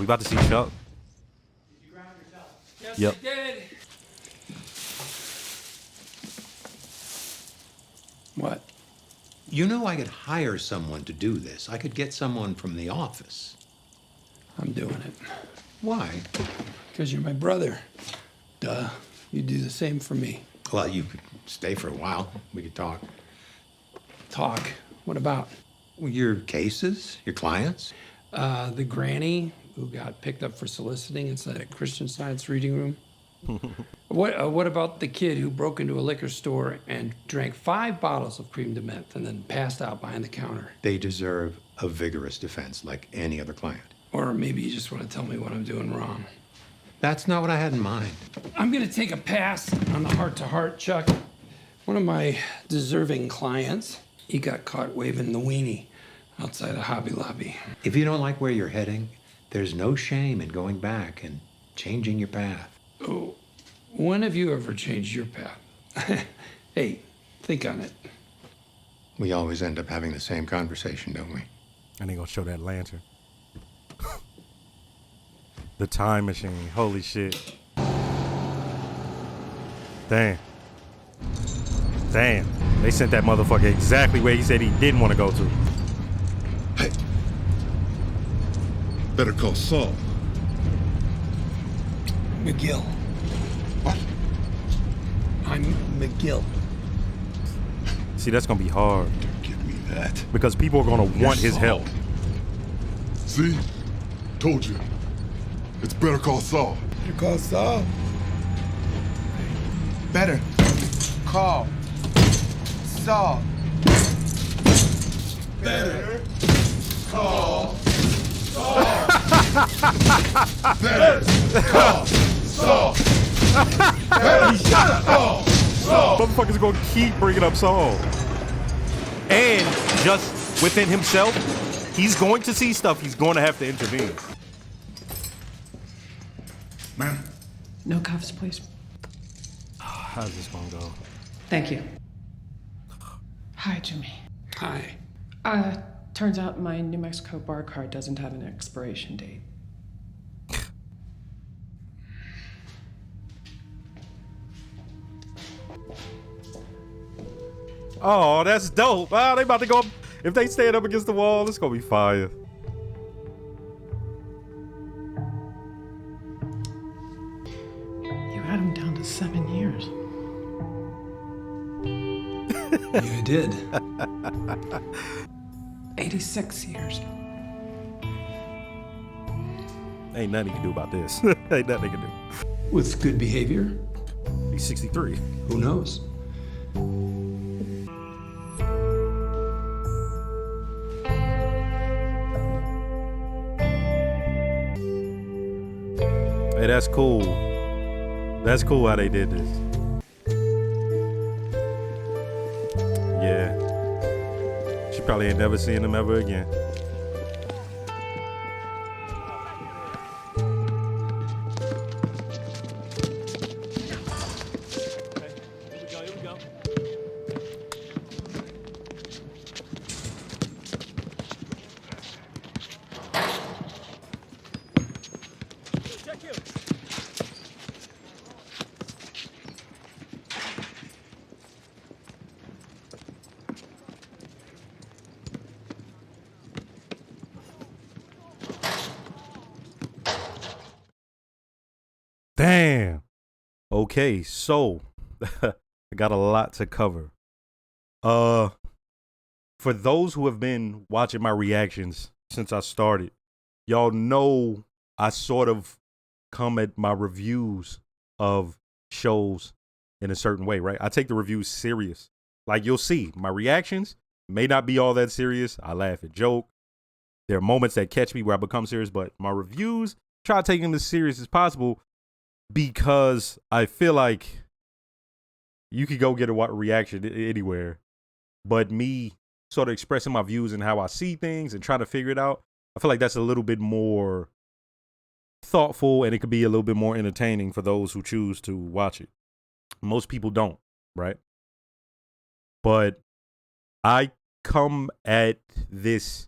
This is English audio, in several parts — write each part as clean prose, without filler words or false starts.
we about to see Chuck. Did you ground yourself? Yes, Yep. I did. What? You know I could hire someone to do this. I could get someone from the office. I'm doing it. Why? Because you're my brother. Duh. You do the same for me. Well, you could stay for a while. We could talk. Talk. What about? Well, your cases, your clients. The granny who got picked up for soliciting inside a Christian Science reading room. What about the kid who broke into a liquor store and drank 5 bottles of cream de menthe and then passed out behind the counter? They deserve a vigorous defense like any other client. Or maybe you just want to tell me what I'm doing wrong. That's not what I had in mind. I'm gonna take a pass on the heart-to-heart, Chuck. One of my deserving clients, he got caught waving the weenie outside a Hobby Lobby. If you don't like where you're heading, there's no shame in going back and changing your path. Oh, when have you ever changed your path? Hey, think on it. We always end up having the same conversation, don't we? And they gonna show that lantern. The time machine. Holy shit. Damn. Damn. They sent that motherfucker exactly where he said he didn't want to go to. Hey. Better Call Saul. McGill. What? I'm McGill. See, that's gonna be hard Don't give me that. because people are gonna want his Saul. help. See? Told you. It's Better Call Saul. Better Call Saul. Better Call Saul. Better Call Saul. Better Call Saul. Better Call Saul. Motherfuckers gonna keep bringing up Saul. And just within himself, he's going to see stuff. He's going to have to intervene. Man, No cuffs, please. How's this gonna go? Thank you. Hi, Jimmy. Hi. Turns out my New Mexico bar card doesn't have an expiration date. Oh, that's dope. Oh, they about to go up. If they stand up against the wall, it's gonna be fire. You had him down to 7 years. Yeah, I did. 86 years. Ain't nothing he can do about this. Ain't nothing he can do. With good behavior, He's 63. who knows? Hey, that's cool. That's cool how they did this. Yeah. She probably ain't never seen him ever again. Damn. Okay, so I got a lot to cover. For those who have been watching my reactions since I started, y'all know I sort of come at my reviews of shows in a certain way, right? I take the reviews serious. Like you'll see, my reactions may not be all that serious. I laugh and joke. There are moments that catch me where I become serious, but my reviews, try to take them as serious as possible because I feel like you could go get a reaction anywhere, but me sort of expressing my views and how I see things and trying to figure it out, I feel like that's a little bit more thoughtful and it could be a little bit more entertaining for those who choose to watch it. Most people don't, right? But I come at this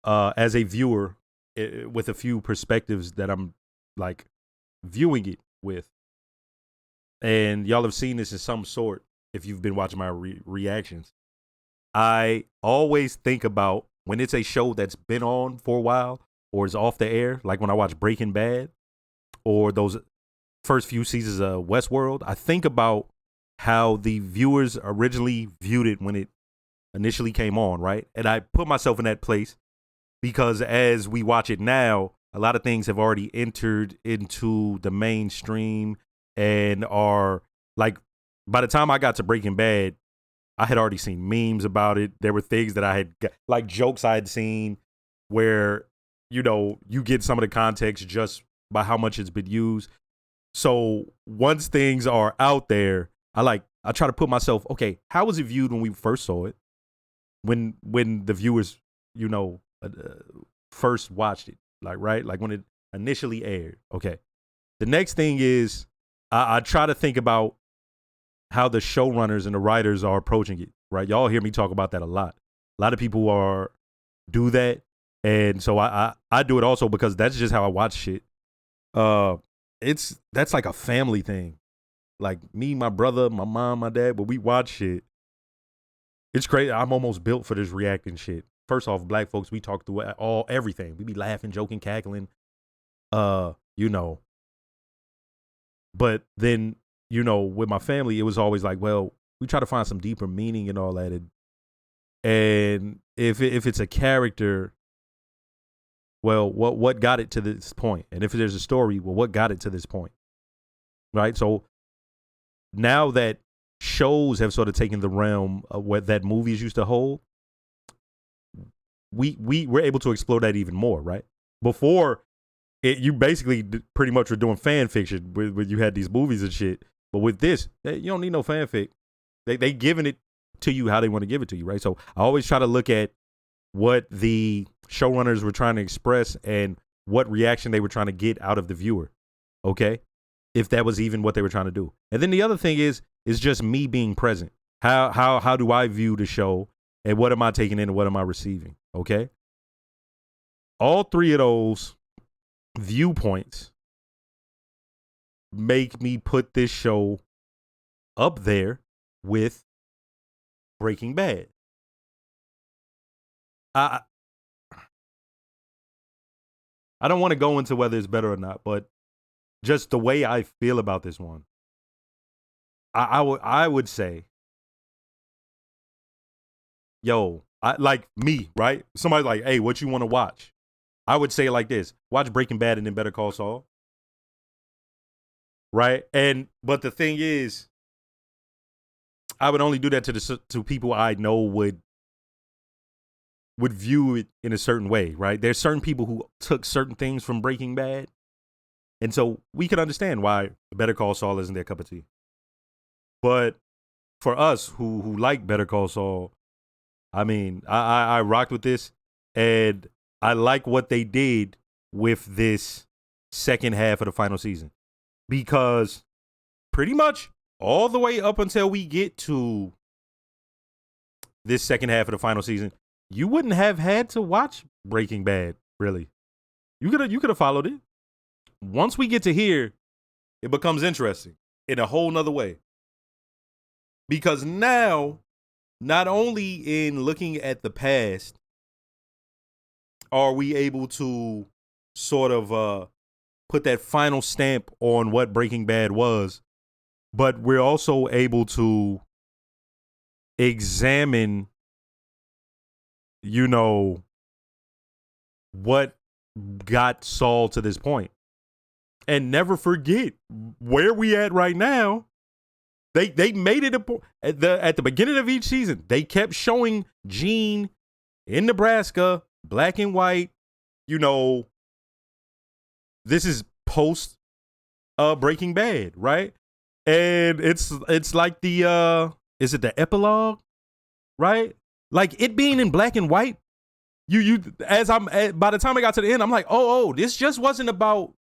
as a viewer with a few perspectives that I'm like viewing it with. And y'all have seen this in some sort if you've been watching my reactions. I always think about when it's a show that's been on for a while or is off the air, like when I watch Breaking Bad or those first few seasons of Westworld, I think about how the viewers originally viewed it when it initially came on, right? And I put myself in that place because as we watch it now, a lot of things have already entered into the mainstream and are like, by the time I got to Breaking Bad, I had already seen memes about it. There were things that I had, like jokes I had seen where, you know, you get some of the context just by how much it's been used. So once things are out there, I try to put myself, okay, how was it viewed when we first saw it? When the viewers, you know, first watched it, like, right? Like when it initially aired. Okay. The next thing is I try to think about how the showrunners and the writers are approaching it, right? Y'all hear me talk about that a lot. A lot of people do that. And so I do it also because that's just how I watch shit. That's like a family thing. Like me, my brother, my mom, my dad, but we watch shit. It's crazy. I'm almost built for this reacting shit. First off, black folks, we talk through everything. We be laughing, joking, cackling, you know. But then, you know, with my family, it was always like, well, we try to find some deeper meaning and all that. And if it's a character, well, what got it to this point? And if there's a story, well, what got it to this point? Right? So now that shows have sort of taken the realm of what that movies used to hold, we're able to explore that even more, right? Before, you basically pretty much were doing fan fiction when you had these movies and shit. But with this, you don't need no fanfic. They giving it to you how they want to give it to you, right? So I always try to look at what the showrunners were trying to express and what reaction they were trying to get out of the viewer, okay? If that was even what they were trying to do. And then the other thing is just me being present. How do I view the show and what am I taking in and what am I receiving, okay? All three of those viewpoints make me put this show up there with Breaking Bad. I don't want to go into whether it's better or not, but just the way I feel about this one, I would say, yo, like me, right? Somebody's like, hey, what you want to watch? I would say it like this: watch Breaking Bad and then Better Call Saul. Right? But the thing is, I would only do that to people I know would view it in a certain way, right? There's certain people who took certain things from Breaking Bad. And so we can understand why Better Call Saul isn't their cup of tea. But for us who like Better Call Saul, I mean, I rocked with this and I like what they did with this second half of the final season. Because pretty much all the way up until we get to this second half of the final season, you wouldn't have had to watch Breaking Bad, really. You could have followed it. Once we get to here, it becomes interesting in a whole nother way. Because now, not only in looking at the past, are we able to sort of put that final stamp on what Breaking Bad was, but we're also able to examine, you know, what got Saul to this point. And never forget where we at right now. They made it at the beginning of each season. They kept showing Gene in Nebraska, black and white. You know, this is post Breaking Bad, right? And it's like the is it the epilogue, right? Like it being in black and white. By the time I got to the end, I'm like, oh, this just wasn't about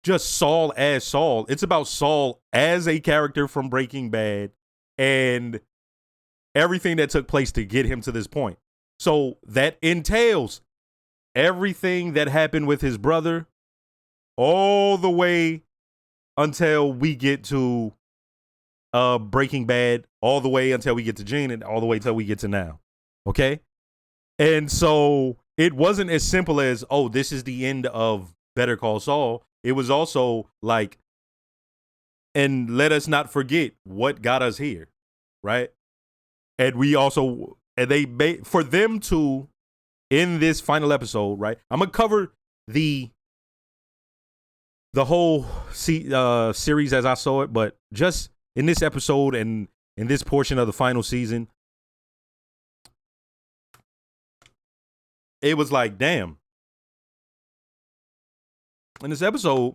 just Saul as Saul. It's about Saul as a character from Breaking Bad and everything that took place to get him to this point. So that entails everything that happened with his brother all the way until we get to Breaking Bad, all the way until we get to Gene, and all the way until we get to now. Okay? And so it wasn't as simple as, oh, this is the end of Better Call Saul. It was also like, and let us not forget what got us here, right? And we also, and they made, for them to, in this final episode, right? I'm going to cover the whole series as I saw it, but just in this episode and in this portion of the final season, it was like, damn. In this episode,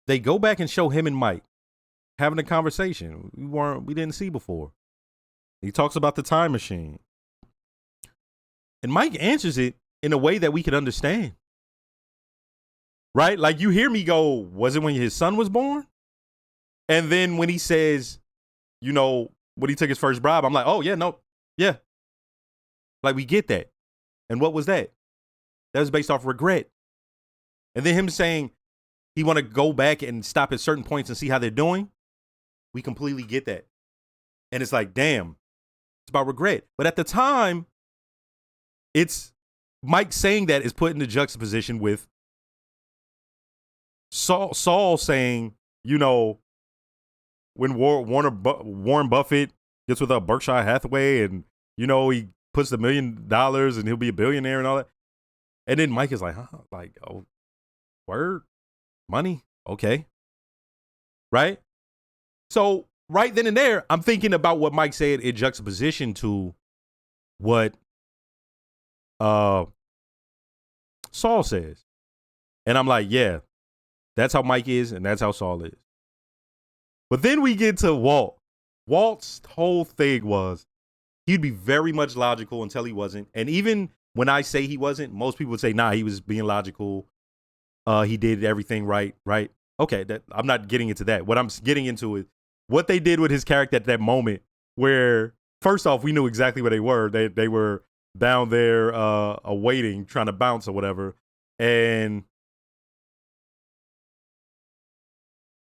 they go back and show him and Mike having a conversation we didn't see before. He talks about the time machine. And Mike answers it in a way that we could understand. Right? Like, you hear me go, was it when his son was born? And then when he says, you know, when he took his first bribe, I'm like, oh, yeah, no, yeah. Like, we get that. And what was that? That was based off regret. And then him saying he want to go back and stop at certain points and see how they're doing. We completely get that. And it's like, damn, it's about regret. But at the time, it's Mike saying that is put in the juxtaposition with Saul saying, you know, when Warren Buffett gets with Berkshire Hathaway and, you know, he puts $1 million and he'll be a billionaire and all that. And then Mike is like, huh? Like, oh, word? Money? Okay. Right? So right then and there, I'm thinking about what Mike said in juxtaposition to what Saul says. And I'm like, yeah, that's how Mike is and that's how Saul is. But then we get to Walt. Walt's whole thing was he'd be very much logical until he wasn't. And even when I say he wasn't, most people would say, nah, he was being logical. He did everything right. Okay, I'm not getting into that. What I'm getting into is what they did with his character at that moment where, first off, we knew exactly where they were. They were down there awaiting, trying to bounce or whatever. And,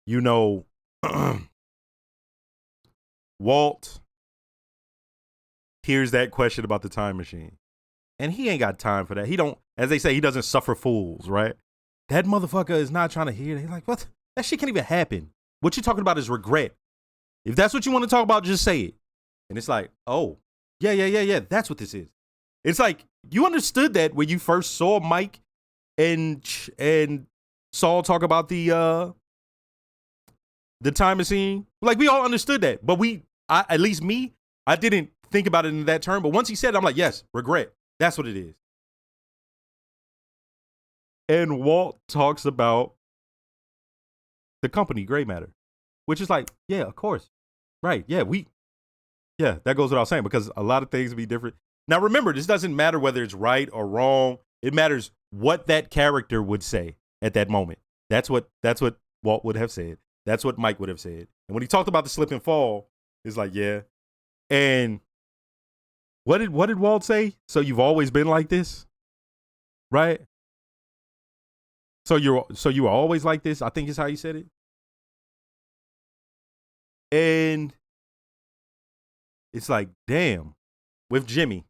you know, Walt hears that question about the time machine. And he ain't got time for that. He don't, as they say, he doesn't suffer fools, right? That motherfucker is not trying to hear it. He's like, what? That shit can't even happen. What you're talking about is regret. If that's what you want to talk about, just say it. And it's like, oh, yeah. That's what this is. It's like, you understood that when you first saw Mike and Saul talk about the time machine. Like, we all understood that. But at least me, I didn't think about it in that term. But once he said it, I'm like, yes, regret. That's what it is. And Walt talks about the company, Gray Matter, which is like, yeah, of course. Right. Yeah, that goes without saying because a lot of things be different. Now, remember, this doesn't matter whether it's right or wrong. It matters what that character would say at that moment. That's what Walt would have said. That's what Mike would have said. And when he talked about the slip and fall, it's like, yeah. And what did Walt say? So you've always been like this? Right? So you were always like this, I think is how you said it. And it's like, damn, with Jimmy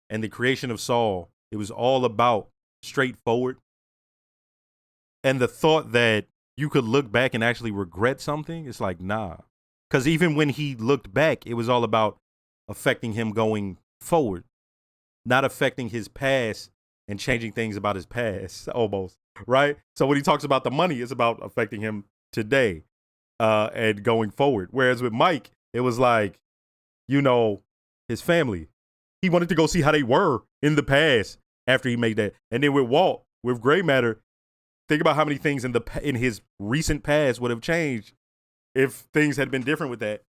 and the creation of Saul, it was all about straightforward. And the thought that you could look back and actually regret something, it's like, nah. Because even when he looked back, it was all about affecting him going forward, not affecting his past and changing things about his past, almost. Right? So when he talks about the money, it's about affecting him today and going forward. Whereas with Mike, it was like, you know, his family. He wanted to go see how they were in the past after he made that. And then with Walt, with Gray Matter, think about how many things in his recent past would have changed if things had been different with that.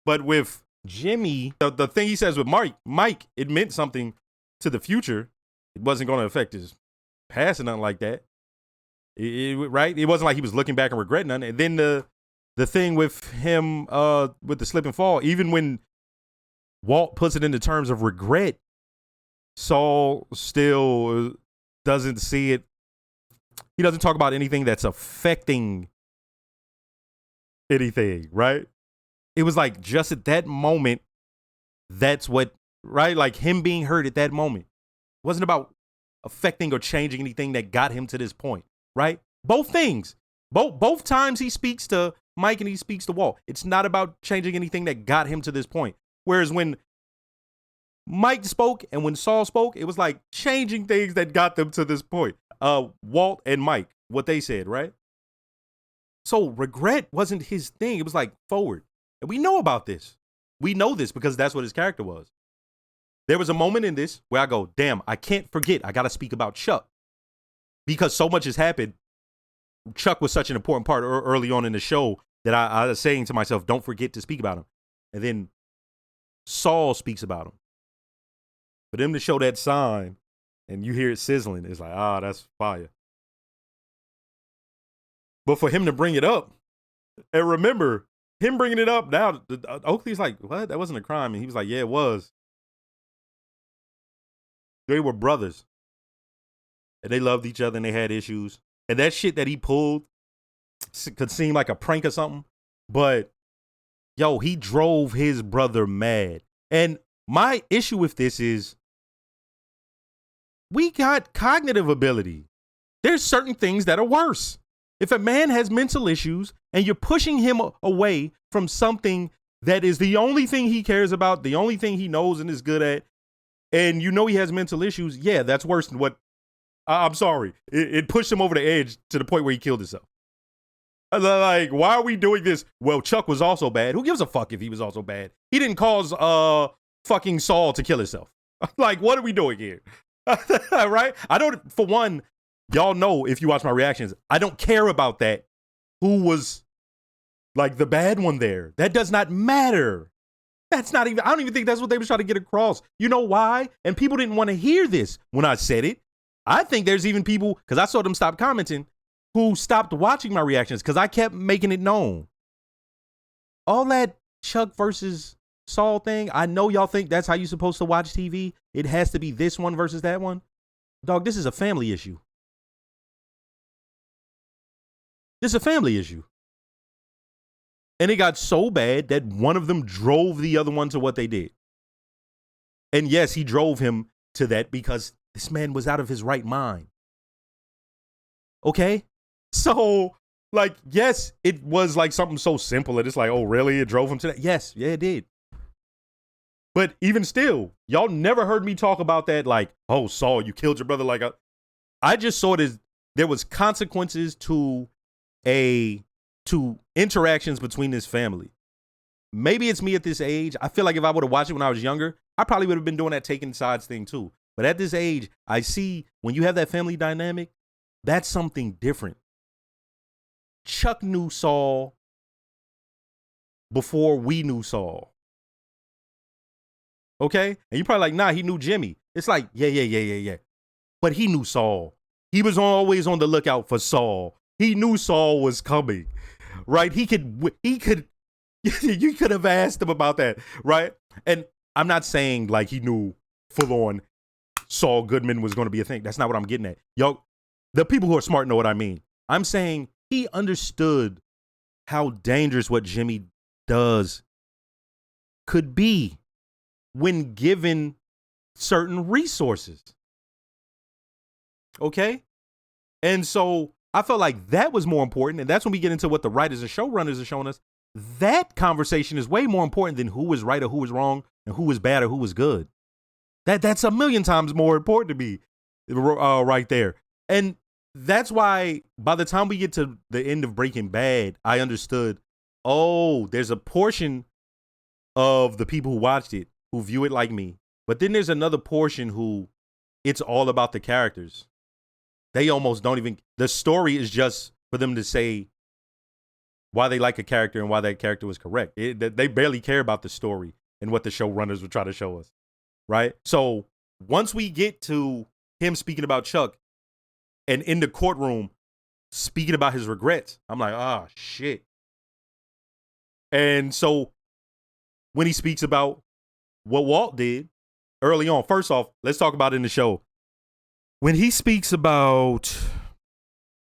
But with Jimmy, the thing he says with Mike, it meant something to the future. It wasn't going to affect his past or nothing like that. Right? It wasn't like he was looking back and regretting nothing. And then the thing with him with the slip and fall, even when Walt puts it into terms of regret, Saul still doesn't see it. He doesn't talk about anything that's affecting anything, right? It was like just at that moment, that's what, right? Like him being hurt at that moment. It wasn't about affecting or changing anything that got him to this point, right? Both things. Both times he speaks to Mike and he speaks to Walt. It's not about changing anything that got him to this point. Whereas when Mike spoke and when Saul spoke, it was like changing things that got them to this point. Walt and Mike, what they said, right? So regret wasn't his thing. It was like forward. And we know about this. We know this because that's what his character was. There was a moment in this where I go, damn, I can't forget. I got to speak about Chuck. Because so much has happened. Chuck was such an important part early on in the show that I was saying to myself, don't forget to speak about him. And then Saul speaks about him. For them to show that sign and you hear it sizzling, it's like, that's fire. But for him to bring it up, and remember, him bringing it up now, Oakley's like, what? That wasn't a crime. And he was like, yeah, it was. They were brothers. And they loved each other and they had issues. And that shit that he pulled could seem like a prank or something. But, yo, he drove his brother mad. And my issue with this is, we got cognitive ability. There's certain things that are worse. If a man has mental issues and you're pushing him away from something that is the only thing he cares about, the only thing he knows and is good at, and you know he has mental issues, yeah, that's worse than what, I'm sorry. It pushed him over the edge to the point where he killed himself. Like, why are we doing this? Well, Chuck was also bad. Who gives a fuck if he was also bad? He didn't cause fucking Saul to kill himself. Like, what are we doing here? Right? I don't, for one, y'all know if you watch my reactions, I don't care about that. Who was like the bad one there? That does not matter. That's not even, I don't even think that's what they were trying to get across. You know why? And people didn't want to hear this when I said it. I think there's even people, because I saw them stop commenting, who stopped watching my reactions because I kept making it known. All that Chuck versus Saul thing, I know y'all think that's how you're supposed to watch TV. It has to be this one versus that one. Dog, this is a family issue. This is a family issue. And it got so bad that one of them drove the other one to what they did. And yes, he drove him to that because this man was out of his right mind. Okay? So, like, yes, it was like something so simple that it's like, oh, really? It drove him to that? Yes, yeah, it did. But even still, y'all never heard me talk about that like, oh, Saul, you killed your brother. Like, I just saw it as there was consequences to interactions between this family. Maybe it's me at this age. I feel like if I would have watched it when I was younger, I probably would have been doing that taking sides thing too. But at this age, I see when you have that family dynamic, that's something different. Chuck knew Saul before we knew Saul. Okay? And you're probably like, nah, he knew Jimmy. It's like, yeah. But he knew Saul. He was always on the lookout for Saul. He knew Saul was coming, right? You could have asked him about that, right? And I'm not saying like he knew full on Saul Goodman was going to be a thing. That's not what I'm getting at. Y'all, the people who are smart know what I mean. I'm saying he understood how dangerous what Jimmy does could be when given certain resources. Okay? And so I felt like that was more important. And that's when we get into what the writers and showrunners are showing us. That conversation is way more important than who was right or who was wrong and who was bad or who was good. That's a million times more important to me right there. And that's why by the time we get to the end of Breaking Bad, I understood, oh, there's a portion of the people who watched it who view it like me. But then there's another portion who it's all about the characters. They almost don't even, the story is just for them to say why they like a character and why that character was correct. They barely care about the story and what the showrunners would try to show us. Right? So once we get to him speaking about Chuck and in the courtroom speaking about his regrets, I'm like, shit. And so when he speaks about what Walt did, early on. First off, let's talk about it in the show. When he speaks about,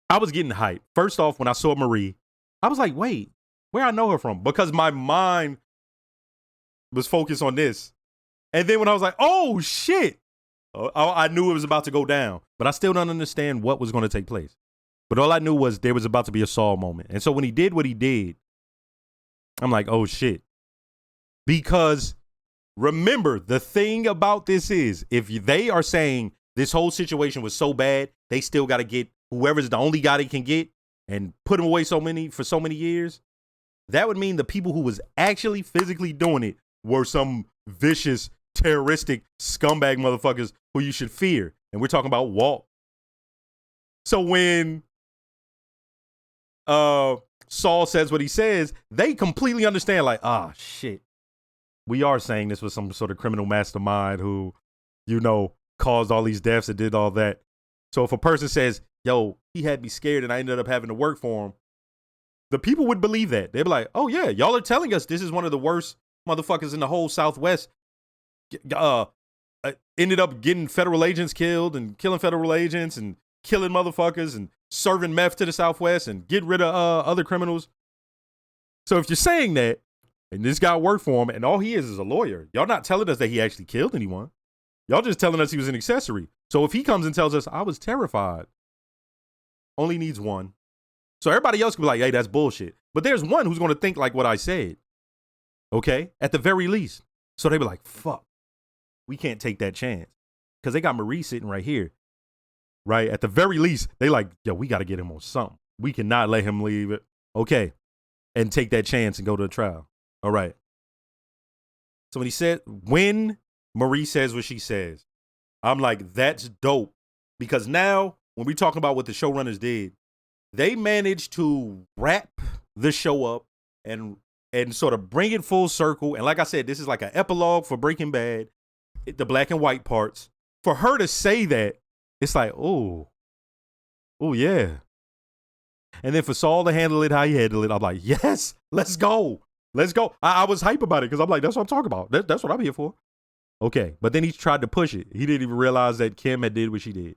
I was getting hyped. First off, when I saw Marie, I was like, wait, where I know her from? Because my mind was focused on this. And then when I was like, oh, shit, I knew it was about to go down. But I still don't understand what was going to take place. But all I knew was there was about to be a Saul moment. And so when he did what he did, I'm like, oh, shit. Because remember, the thing about this is, if they are saying this whole situation was so bad, they still got to get whoever's the only guy they can get and put him away for so many years, that would mean the people who was actually physically doing it were some vicious, terroristic scumbag motherfuckers who you should fear. And we're talking about Walt. So when Saul says what he says, they completely understand, like, ah, shit. We are saying this was some sort of criminal mastermind who, caused all these deaths and did all that. So if a person says, yo, he had me scared and I ended up having to work for him, the people would believe that. They'd be like, oh, yeah, y'all are telling us this is one of the worst motherfuckers in the whole Southwest. Ended up getting federal agents killed and killing federal agents and killing motherfuckers and serving meth to the Southwest and getting rid of other criminals. So if you're saying that, and this guy worked for him, and all he is a lawyer, y'all not telling us that he actually killed anyone. Y'all just telling us he was an accessory. So if he comes and tells us, I was terrified, only needs one. So everybody else can be like, hey, that's bullshit. But there's one who's going to think like what I said. Okay? At the very least. So they be like, fuck, we can't take that chance. Because they got Marie sitting right here. Right? At the very least, they like, yo, we got to get him on something. We cannot let him leave it. Okay. And take that chance and go to a trial. All right. So when Marie says what she says, I'm like, that's dope. Because now, when we talk about what the showrunners did, they managed to wrap the show up and sort of bring it full circle. And like I said, this is like an epilogue for Breaking Bad, the black and white parts. For her to say that, it's like, oh yeah. And then for Saul to handle it how he handled it, I'm like, yes, let's go. Let's go. I was hype about it because I'm like, that's what I'm talking about. That's what I'm here for. Okay. But then he tried to push it. He didn't even realize that Kim had did what she did.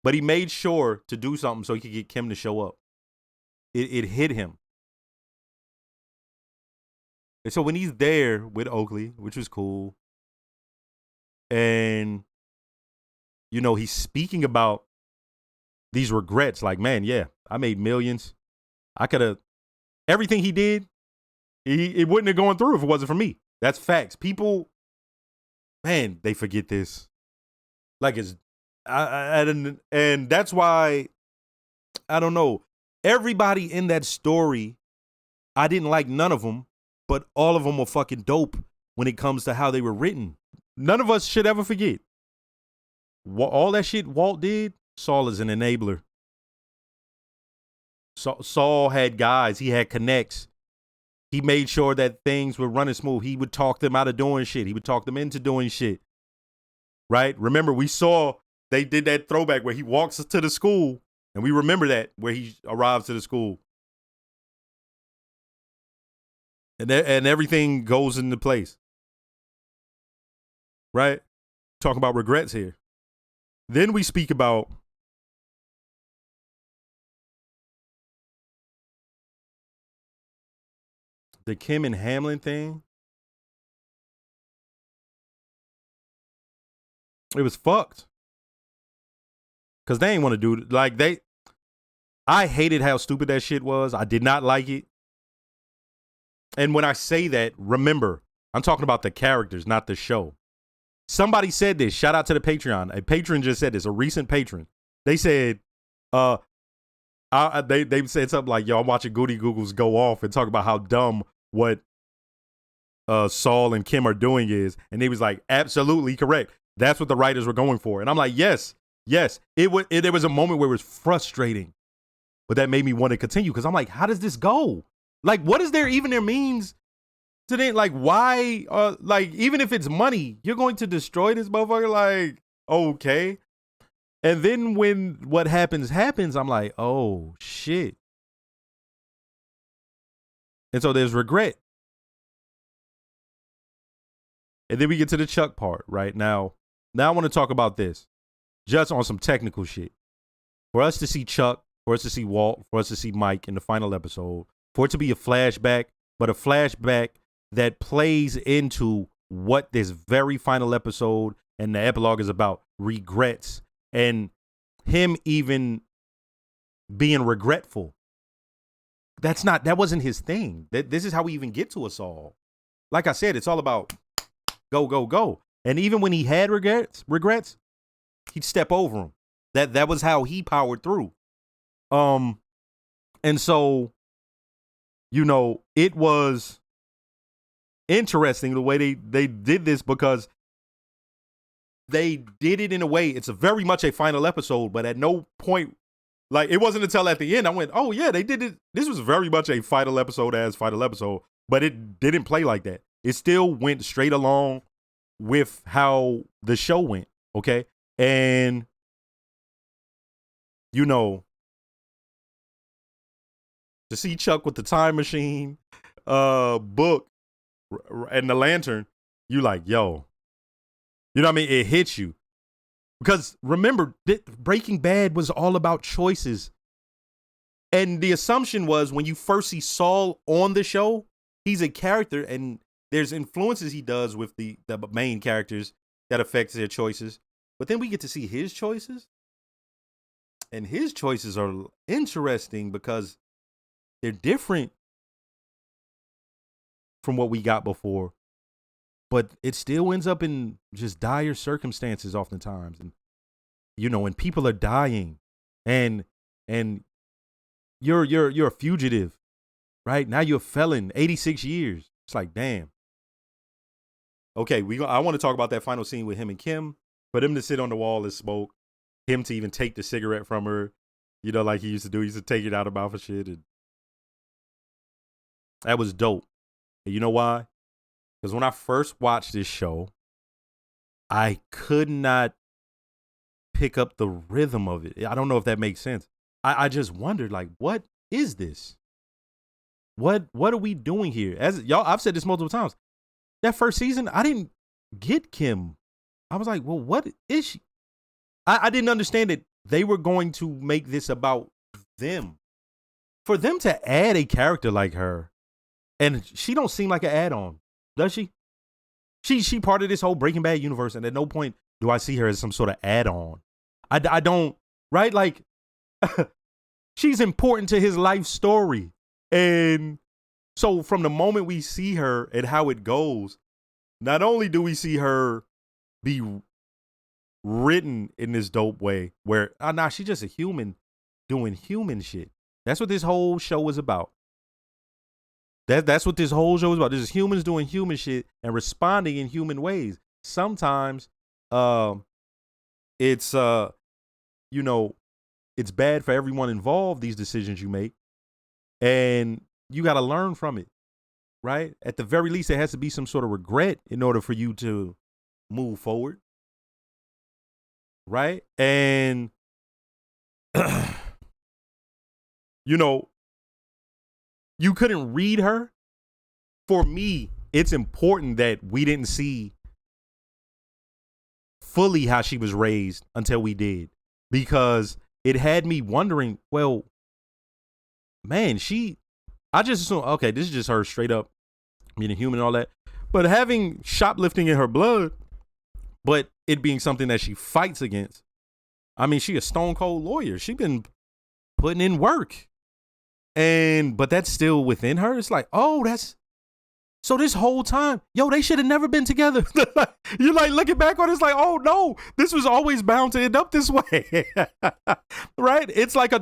But he made sure to do something so he could get Kim to show up. It hit him. And so when he's there with Oakley, which was cool, and, he's speaking about these regrets, like, man, yeah, I made millions. I could have, everything he did, it wouldn't have gone through if it wasn't for me. That's facts. People, man, they forget this. Like and that's why, I don't know. Everybody in that story, I didn't like none of them, but all of them were fucking dope when it comes to how they were written. None of us should ever forget. All that shit Walt did, Saul is an enabler. Saul had guys. He had connects. He made sure that things were running smooth. He would talk them out of doing shit. He would talk them into doing shit. Right? Remember, we saw they did that throwback where he walks to the school, and we remember that where he arrives to the school. And everything goes into place. Right? Talk about regrets here. Then we speak about the Kim and Hamlin thing. It was fucked. Because they ain't want to do it. Like, I hated how stupid that shit was. I did not like it. And when I say that, remember, I'm talking about the characters, not the show. Somebody said this. Shout out to the Patreon. A patron just said this, a recent patron. They said, they said something like, yo, I'm watching Goody Googles go off and talk about how dumb what Saul and Kim are doing is. And he was like, absolutely correct. That's what the writers were going for. And I'm like, yes. There was a moment where it was frustrating, but that made me want to continue because I'm like, how does this go? Like, what is there even there means to then, like, why, like, even if it's money, you're going to destroy this motherfucker? Like, okay. And then when what happens, I'm like, oh, shit. And so there's regret. And then we get to the Chuck part, right? Now I want to talk about this just on some technical shit. For us to see Chuck, for us to see Walt, for us to see Mike in the final episode, for it to be a flashback, but a flashback that plays into what this very final episode and the epilogue is about, regrets, and him even being regretful. That wasn't his thing. This is how we even get to us all. Like I said, it's all about go, go, go. And even when he had regrets, he'd step over them. That was how he powered through. And so, it was interesting the way they did this, because they did it in a way, it's very much a final episode, but at no point, like, it wasn't until at the end I went, oh yeah, they did it. This was very much a final episode, but it didn't play like that. It still went straight along with how the show went. Okay. And, to see Chuck with the time machine, book, and the lantern, you like, yo, you know what I mean? It hits you. Because remember, Breaking Bad was all about choices. And the assumption was when you first see Saul on the show, he's a character and there's influences he does with the main characters that affects their choices. But then we get to see his choices. And his choices are interesting because they're different from what we got before. But it still ends up in just dire circumstances oftentimes. And, when people are dying and you're a fugitive, right? Now you're a felon, 86 years. It's like, damn. Okay, I want to talk about that final scene with him and Kim. For them to sit on the wall and smoke, him to even take the cigarette from her, like he used to do. He used to take it out of her mouth and shit. And that was dope. And you know why? Because when I first watched this show, I could not pick up the rhythm of it. I don't know if that makes sense. I just wondered, like, what is this? What are we doing here? As y'all, I've said this multiple times. That first season, I didn't get Kim. I was like, well, what is she? I didn't understand that they were going to make this about them. For them to add a character like her, and she don't seem like an add-on, does she? She part of this whole Breaking Bad universe, and at no point do I see her as some sort of add-on. I don't, right? Like, she's important to his life story. And so from the moment we see her and how it goes, not only do we see her be written in this dope way where, she's just a human doing human shit. That's what this whole show is about. That's what this whole show is about. This is humans doing human shit and responding in human ways. Sometimes it's it's bad for everyone involved, these decisions you make. And you got to learn from it, right? At the very least, there has to be some sort of regret in order for you to move forward, right? And, you couldn't read her. For me, it's important that we didn't see fully how she was raised until we did, because it had me wondering, well, man, I just assumed, okay, this is just her straight up being a human and all that. But having shoplifting in her blood, but it being something that she fights against. I mean, she a stone cold lawyer. She been putting in work. But that's still within her. It's like, so this whole time, they should have never been together. You're like looking back on it, it's like, oh no, this was always bound to end up this way. Right? It's like I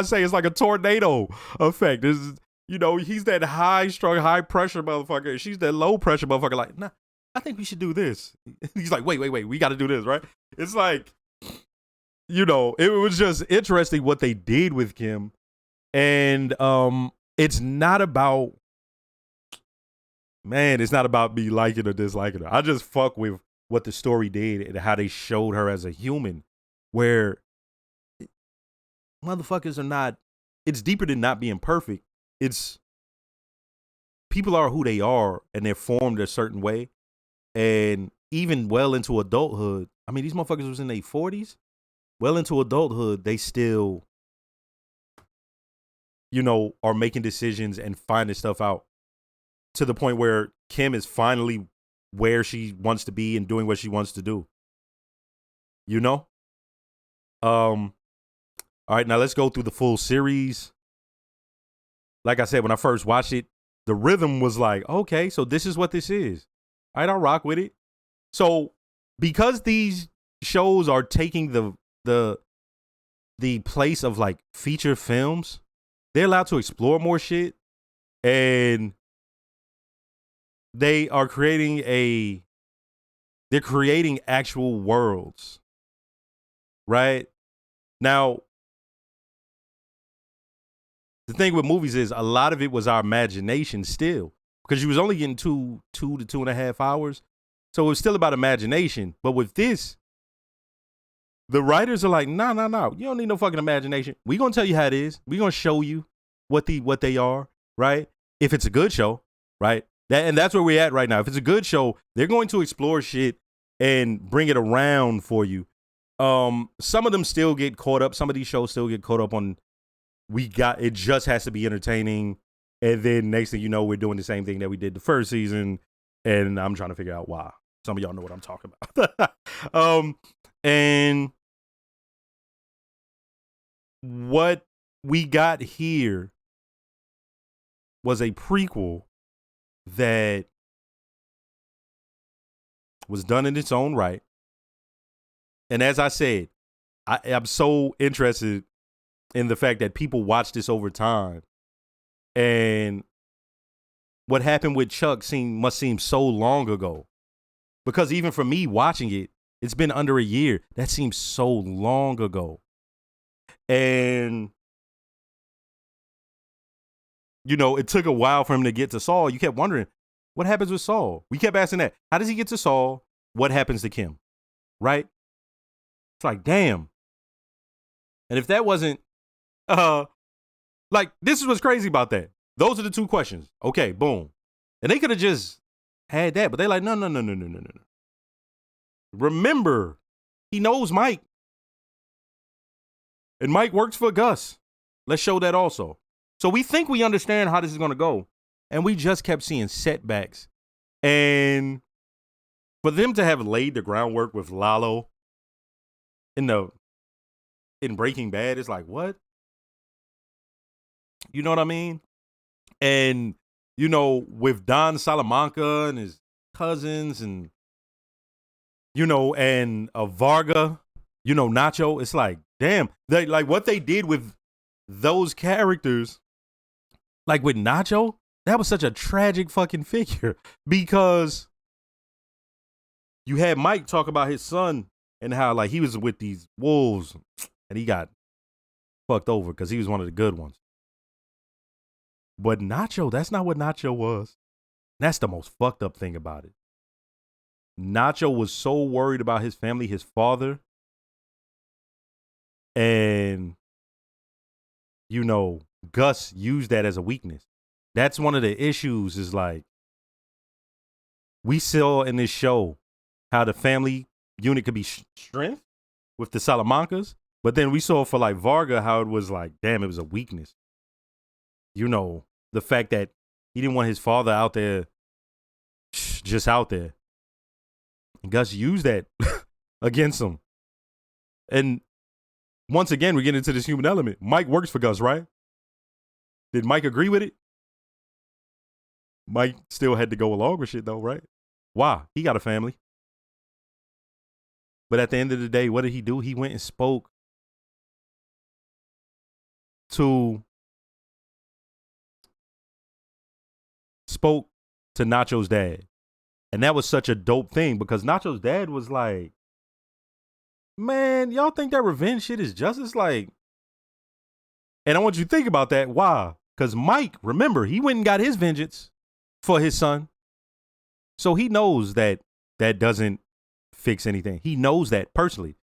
say, it's like a tornado effect. He's that high strung, high pressure motherfucker. She's that low pressure motherfucker. Like, nah, I think we should do this. He's like, wait, we got to do this, right? It's like, it was just interesting what they did with Kim. And it's not about me liking or disliking her. I just fuck with what the story did and how they showed her as a human, where motherfuckers are not, it's deeper than not being perfect. It's people are who they are and they're formed a certain way. And even well into adulthood, I mean, these motherfuckers was in their 40s. Well into adulthood, they still, are making decisions and finding stuff out to the point where Kim is finally where she wants to be and doing what she wants to do. All right, now let's go through the full series. Like I said, when I first watched it, the rhythm was like, okay, so this is what this is. All right, I'll rock with it. So because these shows are taking the place of like feature films, they're allowed to explore more shit, and they're creating actual worlds. Right? Now, the thing with movies is a lot of it was our imagination still, because you was only getting 2 to 2.5 hours. So it was still about imagination. But with this, the writers are like, no. You don't need no fucking imagination. We're going to tell you how it is. We're going to show you what they are, right? If it's a good show, right? And that's where we're at right now. If it's a good show, they're going to explore shit and bring it around for you. Some of them still get caught up. Some of these shows still get caught up on, it just has to be entertaining. And then next thing you know, we're doing the same thing that we did the first season. And I'm trying to figure out why. Some of y'all know what I'm talking about. And what we got here was a prequel that was done in its own right. And as I said, I'm so interested in the fact that people watch this over time. And what happened with Chuck must seem so long ago. Because even for me watching it, it's been under a year. That seems so long ago. And, it took a while for him to get to Saul. You kept wondering, what happens with Saul? We kept asking that. How does he get to Saul? What happens to Kim? Right? It's like, damn. And if that wasn't, this is what's crazy about that. Those are the two questions. Okay, boom. And they could have just had that, but they like, no. Remember, he knows Mike. And Mike works for Gus. Let's show that also. So we think we understand how this is going to go. And we just kept seeing setbacks. And for them to have laid the groundwork with Lalo in Breaking Bad, it's like, what? You know what I mean? And, with Don Salamanca and his cousins and, and Varga, Nacho, it's like, damn, what they did with those characters, like with Nacho, that was such a tragic fucking figure, because you had Mike talk about his son and how like he was with these wolves and he got fucked over because he was one of the good ones. But Nacho, that's not what Nacho was. That's the most fucked up thing about it. Nacho was so worried about his family, his father. And, Gus used that as a weakness. That's one of the issues is like, we saw in this show how the family unit could be strength with the Salamancas. But then we saw for like Varga how it was like, damn, it was a weakness. The fact that he didn't want his father out there, just out there. And Gus used that against him. And once again, we get into this human element. Mike works for Gus, right? Did Mike agree with it? Mike still had to go along with shit though, right? Why? He got a family. But at the end of the day, what did he do? He went and spoke to Nacho's dad. And that was such a dope thing because Nacho's dad was like, man, y'all think that revenge shit is justice? Like, and I want you to think about that. Why? Because Mike, remember, he went and got his vengeance for his son. So he knows that doesn't fix anything. He knows that personally.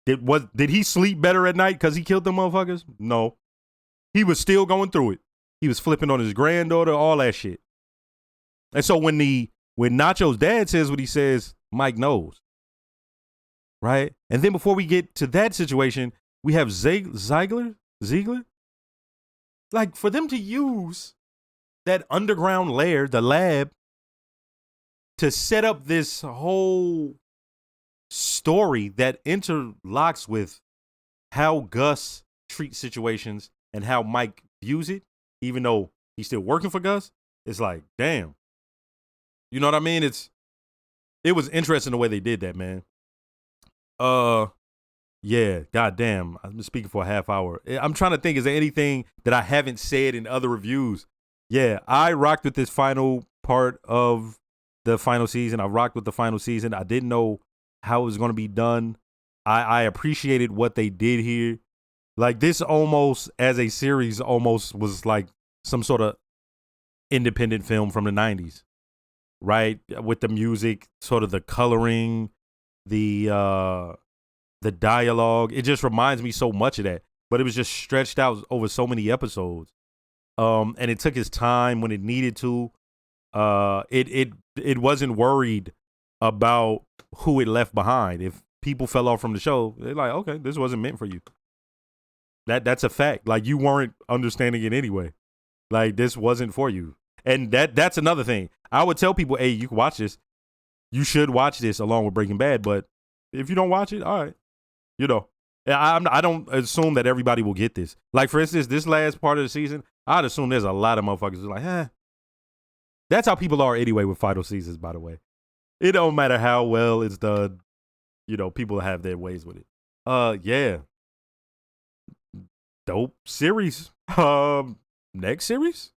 Did he sleep better at night because he killed them motherfuckers? No. He was still going through it. He was flipping on his granddaughter, all that shit. And so when when Nacho's dad says what he says, Mike knows. Right? And then before we get to that situation, we have Ziegler? Like, for them to use that underground lair, the lab, to set up this whole story that interlocks with how Gus treats situations and how Mike views it, even though he's still working for Gus, it's like, damn. You know what I mean? It was interesting the way they did that, man. Yeah, goddamn. I've been speaking for a half hour. I'm trying to think, is there anything that I haven't said in other reviews? Yeah, I rocked with this final part of the final season. I rocked with the final season. I didn't know how it was going to be done. I appreciated what they did here. Like, this almost, as a series, almost was like some sort of independent film from the 90s, right? With the music, sort of the coloring, the dialogue. It just reminds me so much of that. But it was just stretched out over so many episodes. And it took its time when it needed to. It wasn't worried about who it left behind. If people fell off from the show, they're like, okay, this wasn't meant for you. That's a fact. Like, you weren't understanding it anyway. Like, this wasn't for you. And that's another thing. I would tell people, hey, you can watch this. You should watch this along with Breaking Bad. But if you don't watch it, all right. You know, I don't assume that everybody will get this. Like, for instance, this last part of the season, I'd assume there's a lot of motherfuckers who's like, That's how people are anyway with final seasons, by the way. It don't matter how well it's done. You know, people have their ways with it. Yeah. Dope series. Next series?